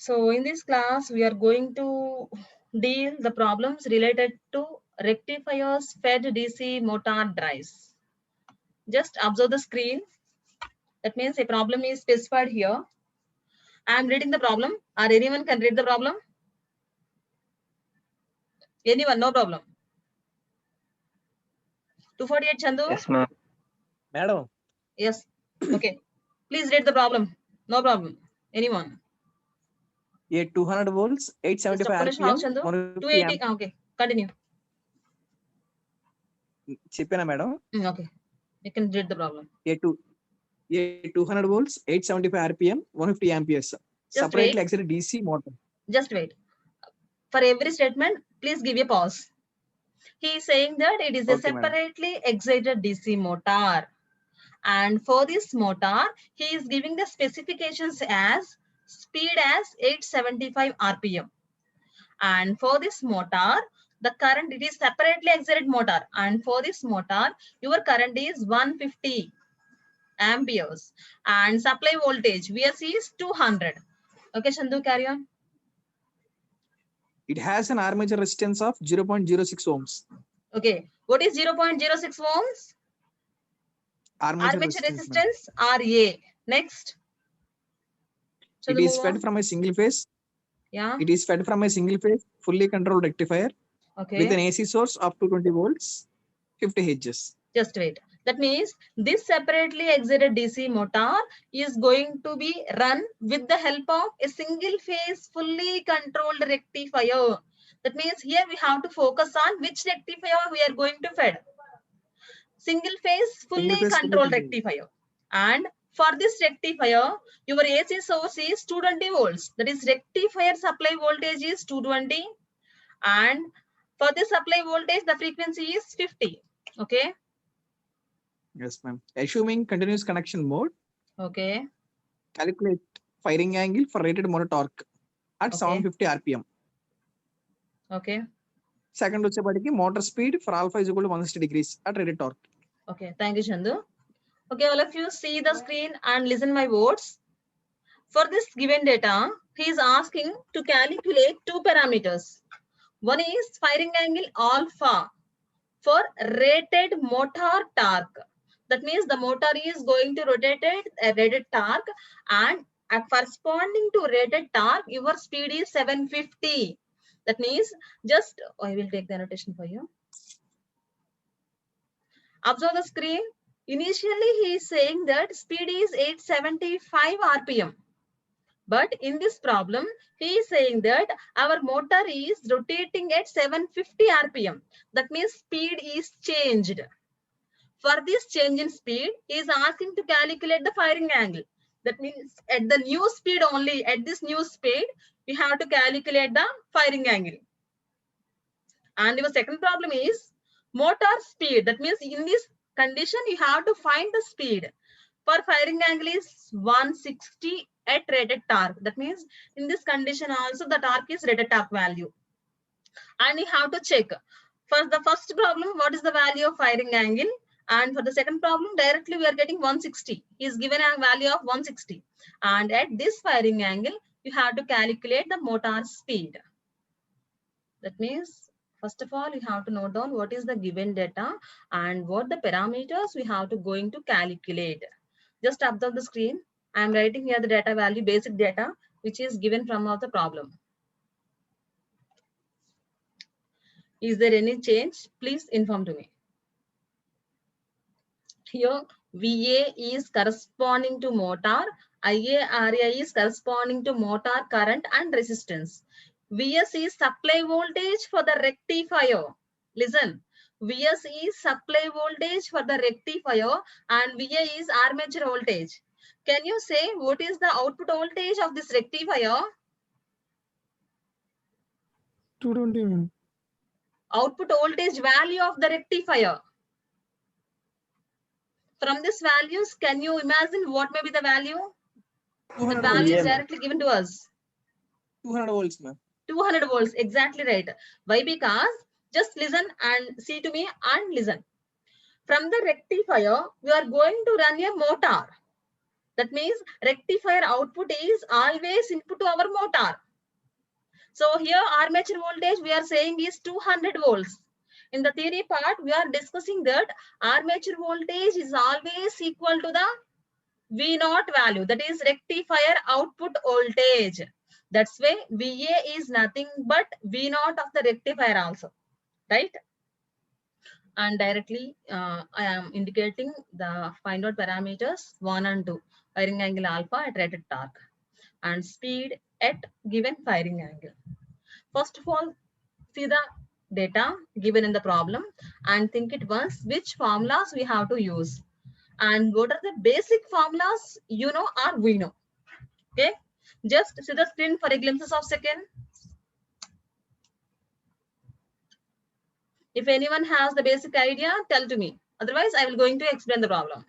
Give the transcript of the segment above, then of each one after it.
So in this class, we are going to deal the problems related to rectifiers fed DC motor drives. Just observe the screen. That means a problem is specified here. I am reading the problem, or anyone can read the problem. Anyone, no problem. 248 Chandu? Yes, ma'am. Madam. Yes. Okay. Please read the problem. No problem. Anyone? A 200 volts, Just 875 finish how RPM, Chandu? 150 280. amp. Okay. Continue. చెప్పానా madam? Okay. You can read the problem. A 200 volts, 875 RPM, 150 amperes. Separately excited DC motor. Just wait. For every statement, please give a pause. He is saying that it is a Okay, madam. separately excited DC motor. And for this motor, he is giving the specifications as speed as 875 RPM. And for this motor, the current, it is separately excited motor. And for this motor, your current is 150 amperes. And supply voltage, VS is 200. Okay, Chandu, carry on. It has an armature resistance of 0.06 ohms. Okay, what is 0.06 ohms? Armature resistance, RA. Next. It is fed from a single phase. Yeah. It is fed from a single phase, fully controlled rectifier. Okay. With an AC source of 220 volts, 50 Hz. Just wait. That means this separately excited DC motor is going to be run with the help of a single phase fully controlled rectifier. That means here we have to focus on which rectifier we are going to feed. Single phase fully controlled rectifier. And for this rectifier, your AC source is 220 volts. That is rectifier supply voltage is 220. And for this supply voltage, the frequency is 50. Okay. Yes, ma'am. Assuming continuous connection mode. Okay. Calculate firing angle for rated motor torque at 750 RPM. Okay. Second వచ్చేపటికి motor speed for alpha is equal to 160 degrees at rated torque. Okay. Thank you, Chandu. Okay, all of you see the screen and listen my words. For this given data, he is asking to calculate two parameters. One is firing angle alpha for rated motor torque. That means the motor is going to rotate at rated torque, and at corresponding to rated torque, your speed is 750. That means just, I will take the annotation for you. Observe the screen. Initially, he is saying that speed is 875 RPM. But in this problem, he is saying that our motor is rotating at 750 RPM. That means speed is changed. For this change in speed, he is asking to calculate the firing angle. That means at the new speed only, at this new speed, we have to calculate the firing angle. And your second problem is motor speed. That means in this condition, you have to find the speed. For firing angle is 160 at rated torque. That means in this condition also the torque is rated torque value. And you have to check. For the first problem, what is the value of firing angle? And for the second problem, directly we are getting 160. He is given a value of 160. And at this firing angle, you have to calculate the motor speed. That means, first of all, you have to note down what is the given data and what the parameters we have to going to calculate. Just observe the screen. I am writing here the data value, basic data, which is given from of the problem. Is there any change? Please inform to me. Here, VA is corresponding to motor, IA is corresponding to motor current and resistance. VS is supply voltage for the rectifier. Listen, VS is supply voltage for the rectifier and VA is armature voltage. Can you say what is the output voltage of this rectifier? 220. Output voltage value of the rectifier. From these values, can you imagine what may be the value? The value is directly given to us. 200 volts, ma'am. 200 volts, exactly right. Why? Because just listen and see to me and listen. From the rectifier, we are going to run a motor. That means rectifier output is always input to our motor. So here armature voltage we are saying is 200 volts. In the theory part, we are discussing that armature voltage is always equal to the V0 value, that is rectifier output voltage. That's why VA is nothing but V0 of the rectifier also, right? And directly I am indicating the find out parameters 1 and 2, firing angle alpha at rated torque and speed at given firing angle. First of all, see the data given in the problem and think it once which formulas we have to use and what are the basic formulas you know or we know. Okay, just see the screen for a glimpses of second. If anyone has the basic idea, tell to me. Otherwise, I will going to explain the problem.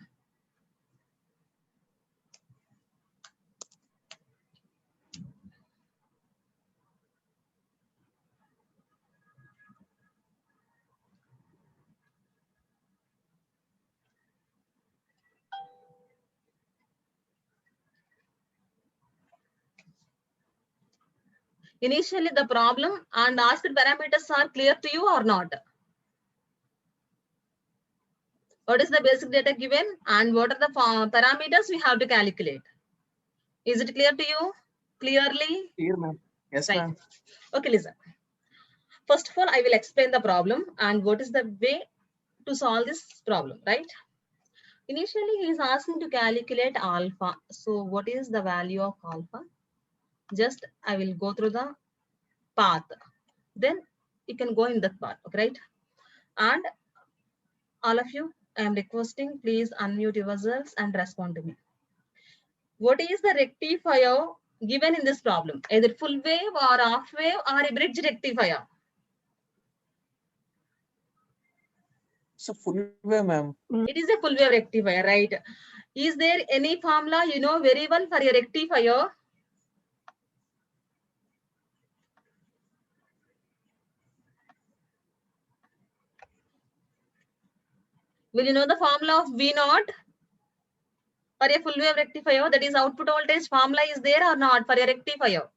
Initially, the problem and asked parameters are clear to you or not? What is the basic data given and what are the parameters we have to calculate? Is it clear to you? Clearly? Clear, ma'am. Yes, Right. ma'am. Okay, listen. First of all, I will explain the problem and what is the way to solve this problem, right? Initially, he is asking to calculate alpha. So what is the value of alpha? Just I will go through the path. Then you can go in that path, okay, right? And all of you, I am requesting, please unmute yourselves and respond to me. What is the rectifier given in this problem? Either full wave or half wave or a bridge rectifier? So full wave, ma'am. It is a full wave rectifier, right? Is there any formula you know very well for a rectifier? Will you know the formula of V0 for a full wave rectifier? That is output voltage formula is there or not for a rectifier?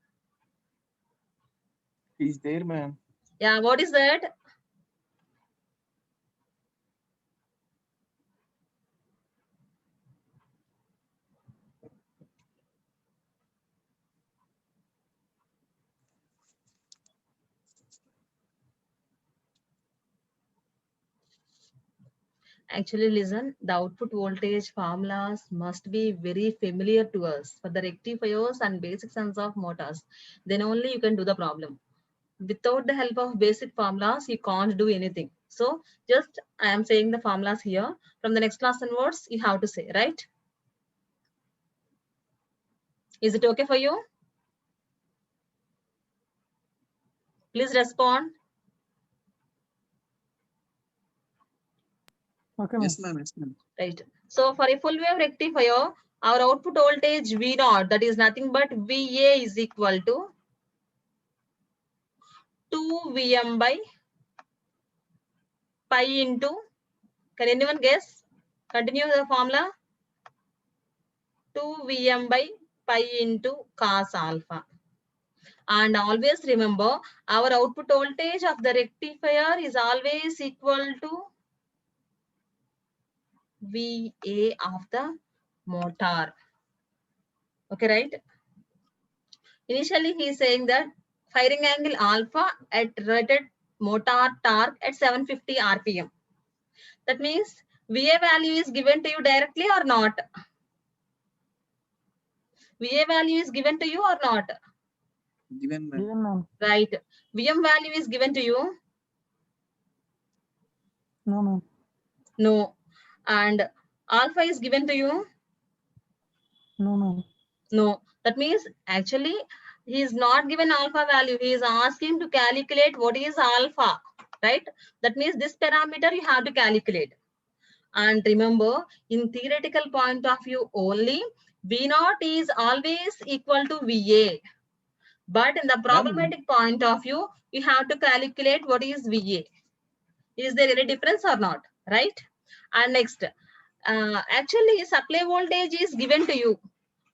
Is there, ma'am. Yeah, what is that? Actually, listen, the output voltage formulas must be very familiar to us for the rectifiers and basic sense of motors. Then only you can do the problem. Without the help of basic formulas, you can't do anything. So just I am saying the formulas here. From the next class onwards, you have to say, right? Is it okay for you? Please respond. Okay, ma'am. Yes, ma'am. Yes, ma'am. Right. So for a full wave rectifier, our output voltage V0, that is nothing but VA is equal to 2 Vm by pi into, can anyone guess? Continue the formula. 2 Vm by pi into cos alpha. And always remember, our output voltage of the rectifier is always equal to VA of the motor. Okay, right? Initially, he is saying that firing angle alpha at rated motor torque at 750 RPM. That means VA value is given to you directly or not? VA value is given to you or not? Given, ma'am. Given, ma'am. Right. VM value is given to you? No, ma'am. No. And alpha is given to you? No, ma'am. No. That means actually he is not given alpha value. He is asking to calculate what is alpha, right? That means this parameter you have to calculate. And remember, in theoretical point of view only, V0 is always equal to VA. But in the problematic point of view, you have to calculate what is VA. Is there any difference or not? Right? And next, Actually, supply voltage is given to you.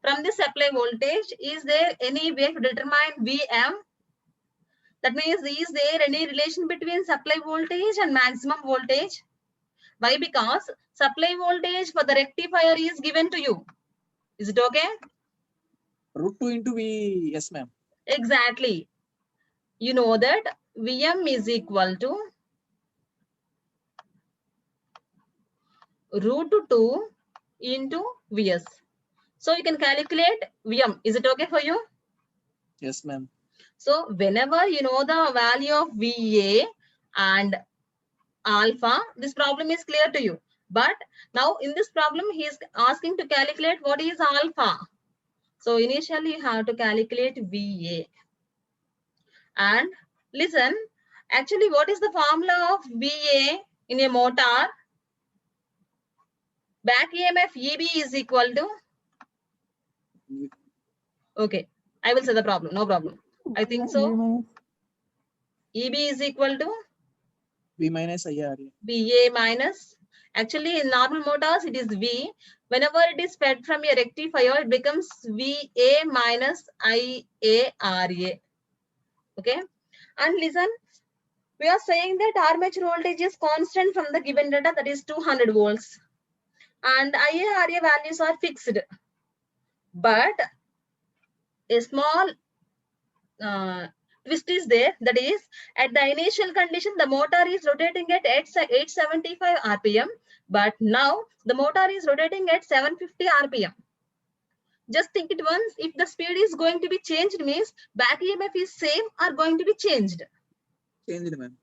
From the supply voltage, is there any way to determine Vm? That means, is there any relation between supply voltage and maximum voltage? Why? Because supply voltage for the rectifier is given to you. Is it okay? √2 into V. Yes, ma'am. Exactly. You know that Vm is equal to √2 into Vs. So you can calculate Vm. Is it okay for you? Yes, ma'am. So whenever you know the value of Va and alpha, this problem is clear to you. But now in this problem, he is asking to calculate what is alpha. So initially you have to calculate Va. And listen, actually what is the formula of Va in a motor? Back EMF EB is equal to, okay, I will say the problem, no problem. I think so. V minus EB is equal to V minus IR. VA minus, actually in normal motors it is V. Whenever it is fed from a rectifier, it becomes VA minus IARA. Okay. And listen, we are saying that armature voltage is constant from the given data, that is 200 volts. And IARA values are fixed. But a small twist is there, that is, at the initial condition the motor is rotating at 875 rpm, but now the motor is rotating at 750 rpm. Just think it once, if the speed is going to be changed, means back EMF is same or going to be changed? Changed, ma'am.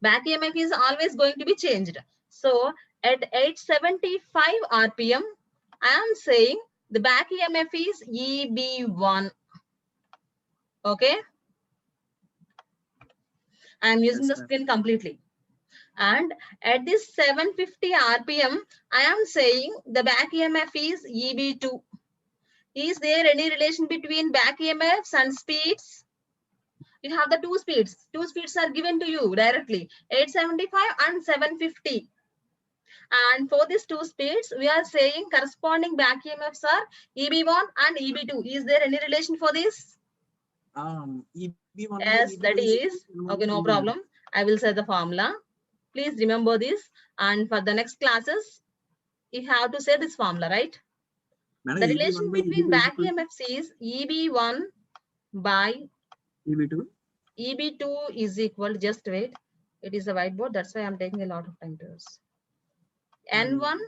Back EMF is always going to be changed. So at 875 rpm, I am saying the back EMF is EB1. Okay, I am using the screen completely. And at this 750 rpm, I am saying the back EMF is EB2. Is there any relation between back EMFs and speeds? You have the two speeds. Two speeds are given to you directly, 875 and 750. And for these two speeds, we are saying corresponding back EMFs are EB1 and EB2. Is there any relation for this? EB1. Yes, that is. Okay, no problem. I will say the formula. Please remember this. And for the next classes, you have to say this formula, right? Madam, The relation EB1 by between EB2 back EMFs is EB1 by EB2. EB2 is equal, just wait. It is a whiteboard, that's why I'm taking a lot of time to use. N1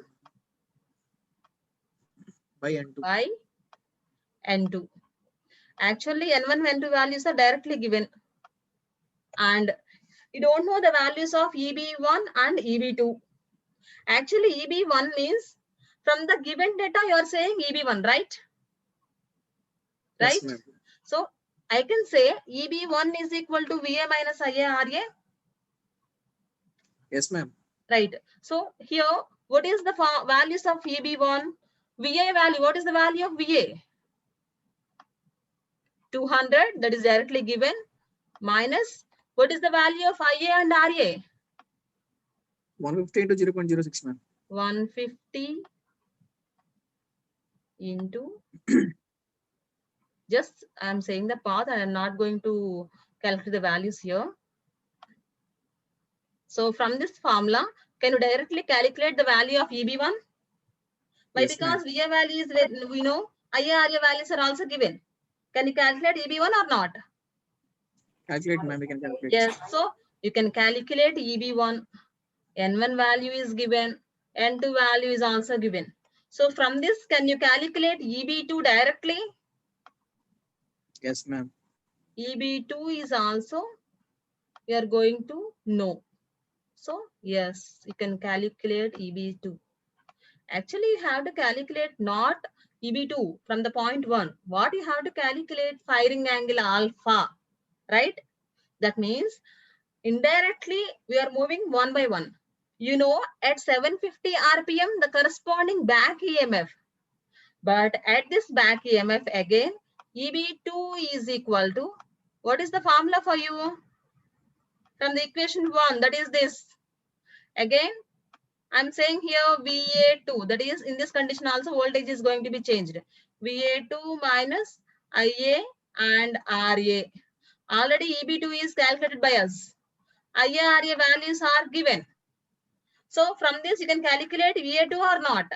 by N2. By N2. Actually, N1 and N2 values are directly given. And you don't know the values of EB1 and EB2. Actually, EB1 means from the given data, you are saying EB1, right? Right? Yes, so I can say EB1 is equal to VA minus IARA. Yes, ma'am. Right. So here, what is the values of EB1? VA value, what is the value of VA? 200, that is directly given, minus, what is the value of IA and RA? 150 into 0.06, ma'am. 150 into, just I'm saying the path, and I'm not going to calculate the values here. So from this formula, can you directly calculate the value of EB1? Why? Yes, because VA value is, we know, IA, RA values are also given. Can you calculate EB1 or not? Calculate, ma'am, we can calculate. Yes, so you can calculate EB1. N1 value is given, N2 value is also given. So from this, can you calculate EB2 directly? Yes, ma'am. EB2 is also, we are going to know. So yes, you can calculate EB2. Actually, you have to calculate not EB2 from the point 1. What you have to calculate? Firing angle alpha, right? That means indirectly, we are moving one by one. You know, at 750 rpm, the corresponding back EMF. But at this back EMF again, EB2 is equal to, what is the formula for you? From the equation 1, that is this. Again, I'm saying here VA2, that is in this condition also voltage is going to be changed. VA2 minus IA and RA. Already EB2 is calculated by us. IA, RA values are given. So from this you can calculate VA2 or not.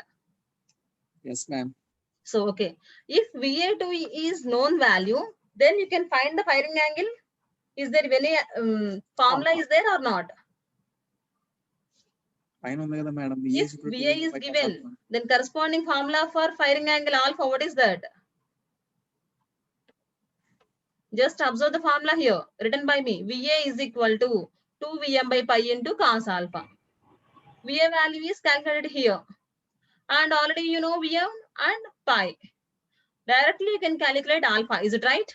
Yes, ma'am. So, okay. If VA2 is known value, then you can find the firing angle. Is there any formula is there or not? Fine, madam. If VA is given, then corresponding formula for firing angle alpha, what is that? Just observe the formula here, written by me. VA is equal to 2 Vm by pi into cos alpha. VA value is calculated here. And already you know Vm and pi. Directly you can calculate alpha. Is it right?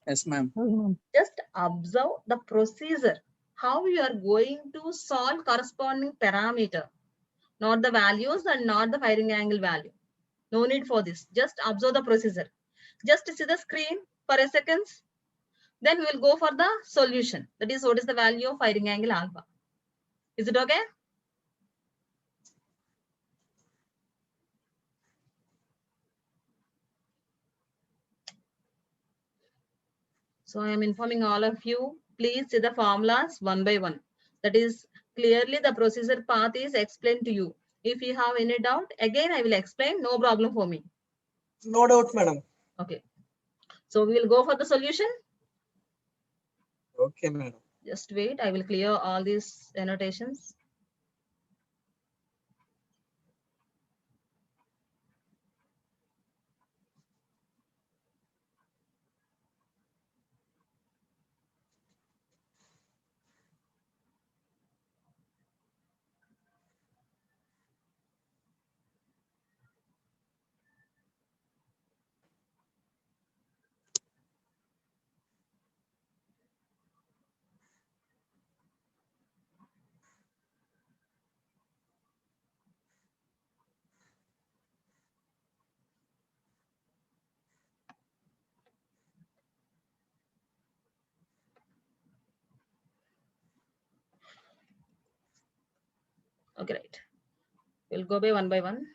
Yes, ma'am. Yes, ma'am. Just observe the procedure. How you are going to solve corresponding parameter. Not the values and not the firing angle value. No need for this. Just observe the procedure. Just see the screen for a second. Then we will go for the solution. That is, what is the value of firing angle alpha? Is it okay? So I am informing all of you, please see the formulas one by one. That is, clearly the procedure path is explained to you. If you have any doubt, again I will explain, no problem for me. No doubt, madam. Okay. So we will go for the solution. Okay, madam. Just wait, I will clear all these annotations. Okay, right. We'll go by one.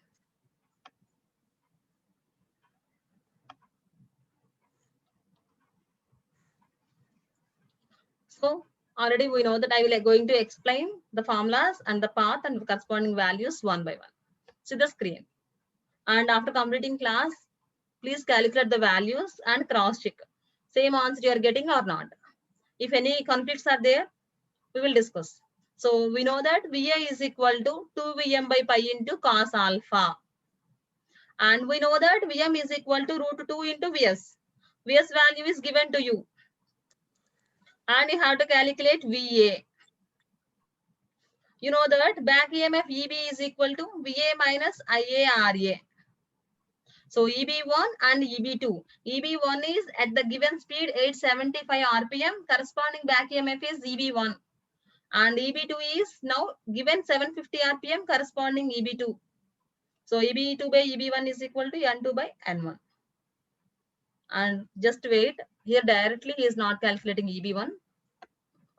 So already we know that I will going to explain the formulas and the path and the corresponding values one by one. See the screen. And after completing class, please calculate the values and cross check. Same answer you are getting or not. If any conflicts are there, we will discuss. So we know that VA is equal to 2 Vm by pi into cos alpha. And we know that Vm is equal to root 2 into Vs. Vs value is given to you. And you have to calculate VA. You know that back EMF EB is equal to VA minus IARA. So EB1 and EB2. EB1 is at the given speed 875 RPM. Corresponding back EMF is EB1. And EB2 is now given 750 RPM corresponding EB2. So EB2 by EB1 is equal to N2 by N1. And just wait. Here directly he is not calculating EB1.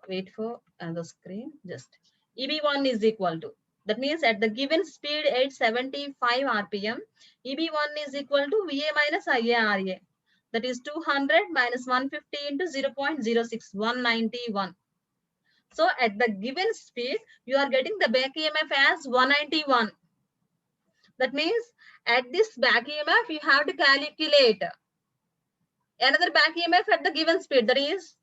Wait for the screen. Just EB1 is equal to. That means at the given speed 875 RPM, EB1 is equal to VA minus IARA. That is 200 minus 150 into 0.06, 191. So at the given speed, you are getting the back EMF as 191. That means at this back EMF, you have to calculate another back EMF at the given speed. That is,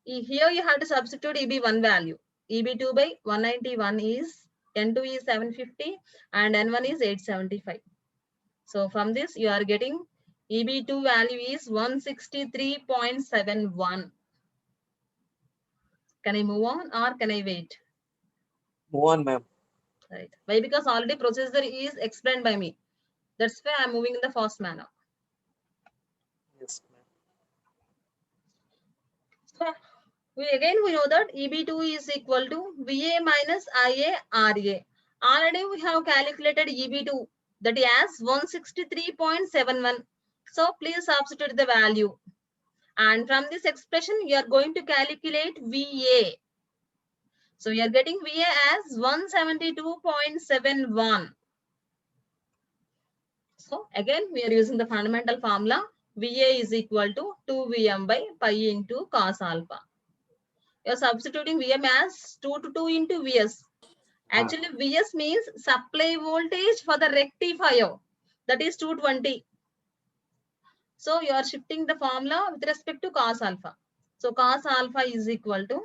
here you have to substitute EB1 value. EB2 by 191 is, N2 is 750 and N1 is 875. So from this, you are getting EB2 value is 163.71. Can I move on or can I wait? Move on, ma'am. Right. Why? Because already procedure is explained by me. That's why I'm moving in the fast manner. Yes, ma'am. So we know that EB2 is equal to VA minus IARA. Already we have calculated EB2 that is as 163.71. So please substitute the value. And from this expression, you are going to calculate VA. So we are getting VA as 172.71. So again, we are using the fundamental formula. VA is equal to 2Vm by pi into cos alpha. You are substituting Vm as 2 to 2 into Vs. Actually, Vs means supply voltage for the rectifier. That is 220. So you are shifting the formula with respect to cos alpha. So cos alpha is equal to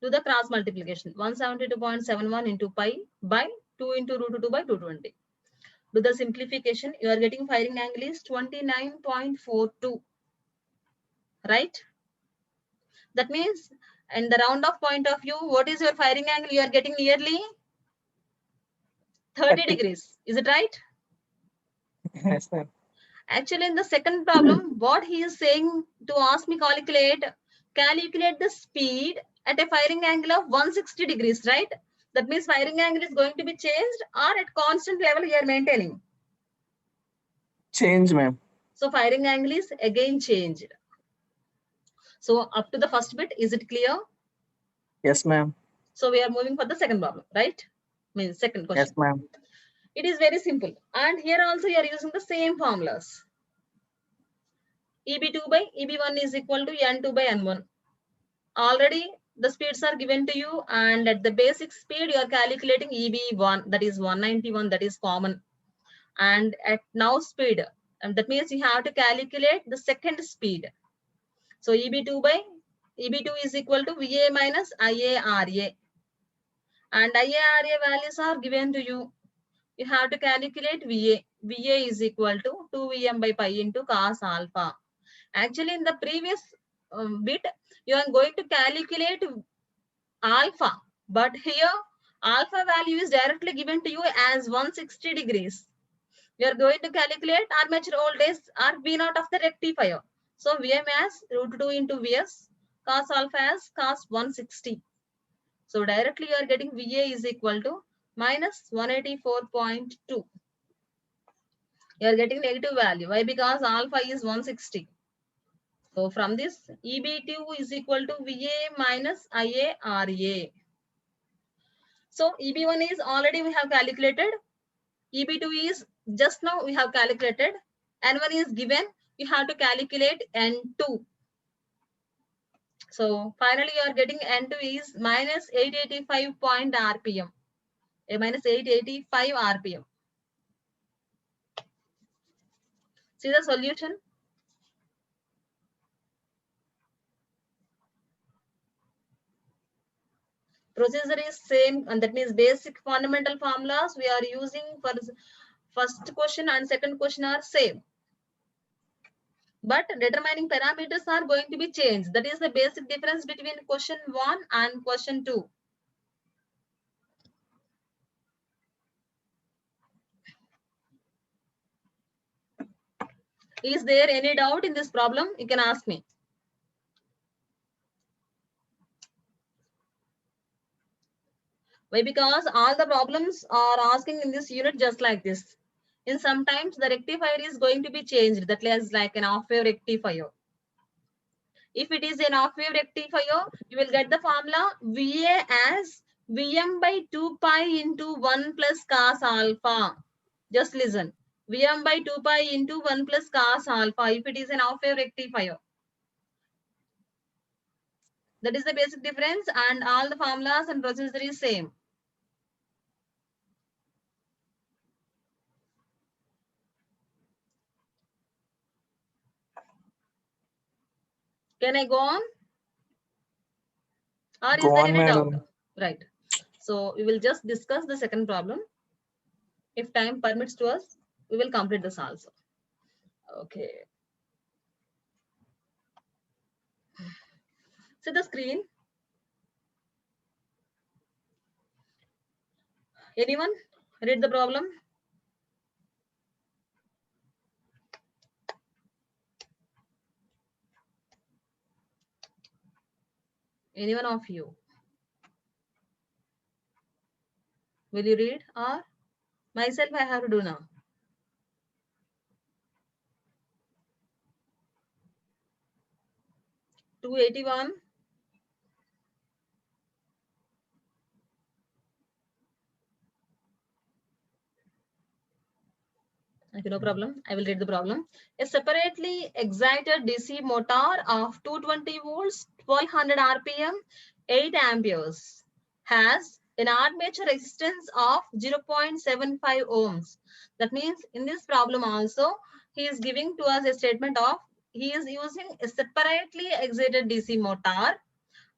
do the cross multiplication. 172.71 into pi by 2 into root 2 by 220. Do the simplification. You are getting firing angle is 29.42. Right? That means in the round off point of view, what is your firing angle? You are getting nearly 30 degrees. Is it right? Yes, ma'am. Actually, in the second problem, what he is saying to ask me calculate the speed at a firing angle of 160 degrees, right? That means firing angle is going to be changed or at constant level you are maintaining. Change, ma'am. So firing angle is again changed. So up to the first bit, is it clear? Yes, ma'am. So we are moving for the second problem, right? Means second question. Yes, ma'am. It is very simple. And here also you are using the same formulas. EB2 by EB1 is equal to N2 by N1. Already the speeds are given to you, and at the basic speed you are calculating EB1, that is 191, that is common. And at now speed, and that means you have to calculate the second speed. So EB2 is equal to VA minus IARA. And IARA values are given to you. You have to calculate VA. VA is equal to 2Vm by pi into cos alpha. Actually, in the previous bit, you are going to calculate alpha, but here alpha value is directly given to you as 160 degrees. We are going to calculate armature voltage or V naught of the rectifier. So Vm as root 2 into Vs, cos alpha as cos 160. So directly you are getting Va is equal to minus 184.2. You are getting negative value. Why? Because alpha is 160. So from this, EB2 is equal to VA minus IARA. So EB1 is already we have calculated. EB2 is just now we have calculated. N1 is given. You have to calculate N2. So finally you are getting N2 is minus 885 point RPM. Minus 885 RPM. See the solution? Procedure is same, and that means basic fundamental formulas we are using for first question and second question are same. But determining parameters are going to be changed. That is the basic difference between question 1 and question 2. Is there any doubt in this problem? You can ask me. Why? Because all the problems are asking in this unit just like this. In sometimes the rectifier is going to be changed. That is like an off-wave rectifier. If it is an off-wave rectifier, you will get the formula VA as Vm by 2 pi into 1 plus cos alpha. Just listen. Vm by 2 pi into 1 plus cos alpha if it is an off-wave rectifier. That is the basic difference, and all the formulas and procedure is same. Can I go on? Or is Go there on, any doubt? madam. Right. So we will just discuss the second problem. If time permits to us, we will complete this also. Okay. See the screen. Anyone read the problem? Anyone of you? Will you read, or myself I have to do now? $281. Okay, no problem. I will read the problem. A separately excited DC motor of 220 volts, 1200 RPM, 8 amperes has an armature resistance of 0.75 ohms. That means in this problem also, he is giving to us a statement of he is using a separately excited DC motor,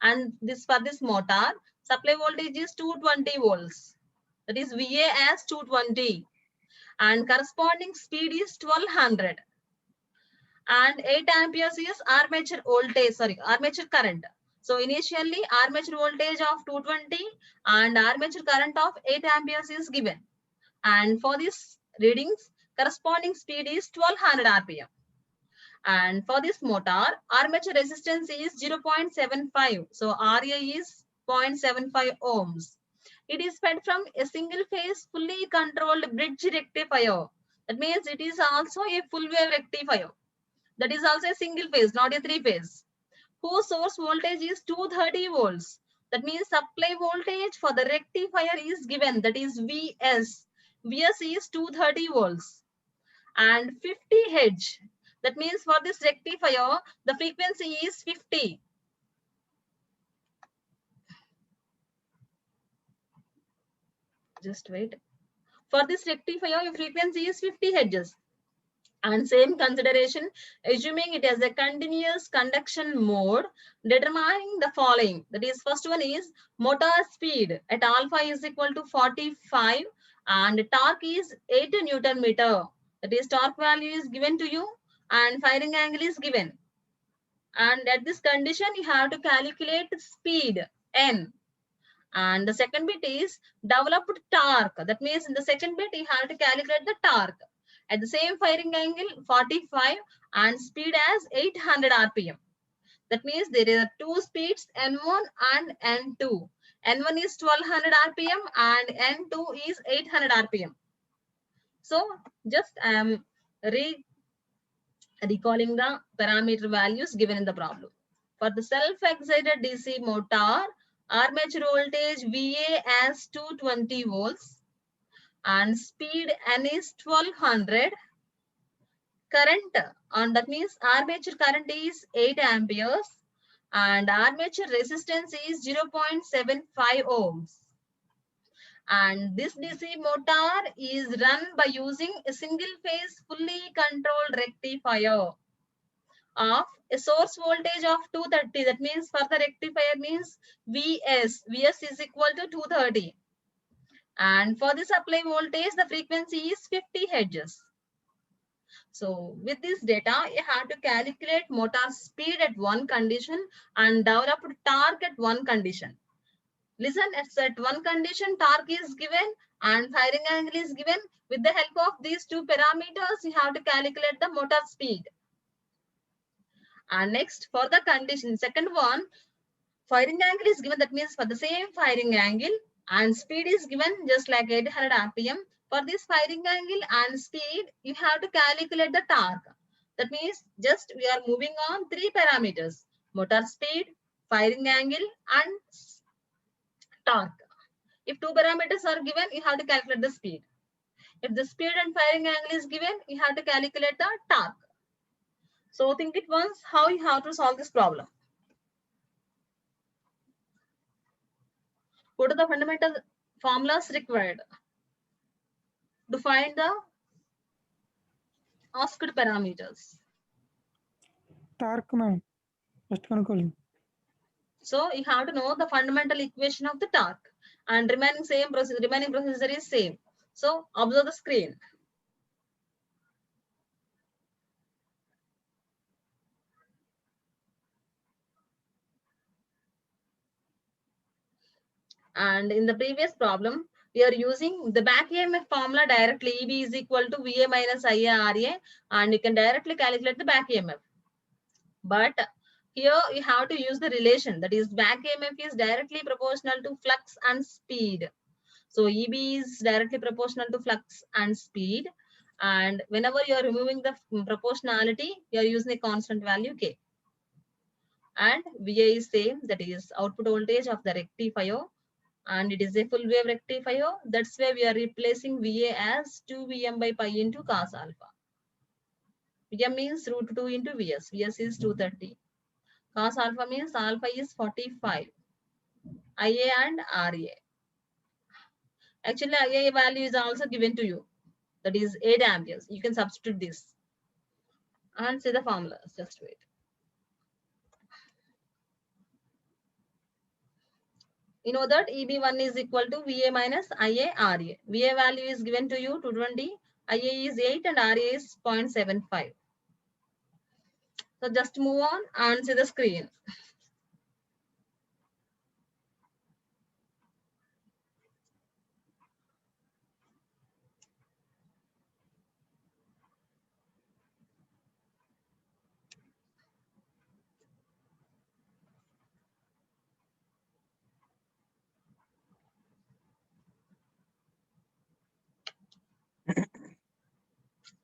and this for this motor, supply voltage is 220 volts. That is VA as 220 and corresponding speed is 1200 and 8 amperes is armature current. So initially armature voltage of 220 and armature current of 8 amperes is given, and for this readings corresponding speed is 1200 rpm, and for this motor armature resistance is 0.75, so RA is 0.75 ohms. It is fed from a single phase fully controlled bridge rectifier. That means it is also a full wave rectifier. That is also a single phase, not a three phase. Whose source voltage is 230 volts. That means supply voltage for the rectifier is given. That is VS. VS is 230 volts and 50 hertz. That means for this rectifier, the frequency is 50. Just wait. For this rectifier, your frequency is 50 hertz. And same consideration, assuming it has a continuous conduction mode, determining the following. That is, first one is motor speed at alpha is equal to 45 and torque is 8 Newton meter. That is, torque value is given to you and firing angle is given. And at this condition, you have to calculate speed N. And the second bit is developed torque. That means in the second bit, you have to calculate the torque. At the same firing angle 45 and speed as 800 rpm. That means there are two speeds N1 and N2. N1 is 1200 rpm and N2 is 800 rpm. So just I am recalling the parameter values given in the problem. For the self-excited DC motor, armature voltage VA as 220 volts and speed N is 1200. Current on that means armature current is 8 amperes and armature resistance is 0.75 ohms. And this DC motor is run by using a single phase fully controlled rectifier of a source voltage of 230. That means for the rectifier means VS is equal to 230. And for the supply voltage, the frequency is 50 hertz. So with this data, you have to calculate motor speed at one condition and develop torque at one condition. Listen, at one condition, torque is given and firing angle is given. With the help of these two parameters, you have to calculate the motor speed. And next, for the condition, second one, firing angle is given. That means for the same firing angle and speed is given just like 800 rpm. For this firing angle and speed, you have to calculate the torque. That means just we are moving on three parameters: motor speed, firing angle, and torque. If two parameters are given, you have to calculate the speed. If the speed and firing angle is given, you have to calculate the torque. So think it once how you have to solve this problem. What are the fundamental formulas required to find the asked parameters? Torque, ma'am. Just control. So you have to know the fundamental equation of the torque, and remaining procedure is same. So observe the screen. And in the previous problem, we are using the back EMF formula directly. EB is equal to VA minus IA RA, and you can directly calculate the back EMF. But here you have to use the relation, that is back EMF is directly proportional to flux and speed. So EB is directly proportional to flux and speed. And whenever you are removing the proportionality, you are using a constant value K. And VA is same, that is output voltage of the rectifier and it is a full wave rectifier. That's why we are replacing VA as 2 Vm by pi into cos alpha. Vm means root 2 into Vs. Vs is 230. Cos alpha means alpha is 45. IA and RA. Actually, IA value is also given to you. That is 8 amperes. You can substitute this and see the formulas. Just wait. You know that EB1 is equal to VA minus IA RA. VA value is given to you 220. IA is 8 and RA is 0.75. So just move on and see the screen.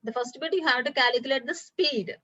The first bit you have to calculate the speed.